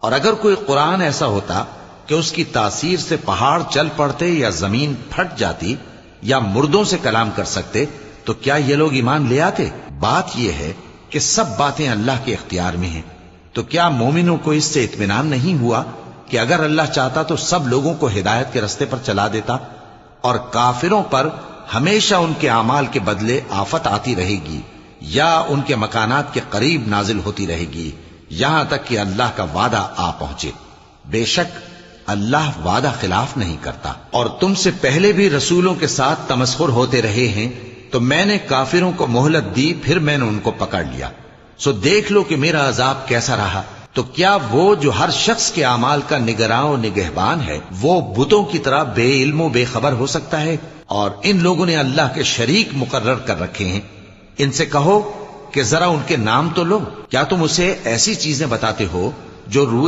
اور اگر کوئی قرآن ایسا ہوتا کہ اس کی تاثیر سے پہاڑ چل پڑتے یا زمین پھٹ جاتی یا مردوں سے کلام کر سکتے تو کیا یہ لوگ ایمان لے آتے؟ بات یہ ہے کہ سب باتیں اللہ کے اختیار میں ہیں، تو کیا مومنوں کو اس سے اطمینان نہیں ہوا کہ اگر اللہ چاہتا تو سب لوگوں کو ہدایت کے رستے پر چلا دیتا؟ اور کافروں پر ہمیشہ ان کے اعمال کے بدلے آفت آتی رہے گی یا ان کے مکانات کے قریب نازل ہوتی رہے گی یہاں تک کہ اللہ کا وعدہ آ پہنچے۔ بے شک اللہ وعدہ خلاف نہیں کرتا۔ اور تم سے پہلے بھی رسولوں کے ساتھ تمسخر ہوتے رہے ہیں، تو میں نے کافروں کو مہلت دی، پھر میں نے ان کو پکڑ لیا، سو دیکھ لو کہ میرا عذاب کیسا رہا۔ تو کیا وہ جو ہر شخص کے اعمال کا نگراں و نگہبان ہے، وہ بتوں کی طرح بے علم و بے خبر ہو سکتا ہے؟ اور ان لوگوں نے اللہ کے شریک مقرر کر رکھے ہیں۔ ان سے کہو کہ ذرا ان کے نام تو لو، کیا تم اسے ایسی چیزیں بتاتے ہو جو روح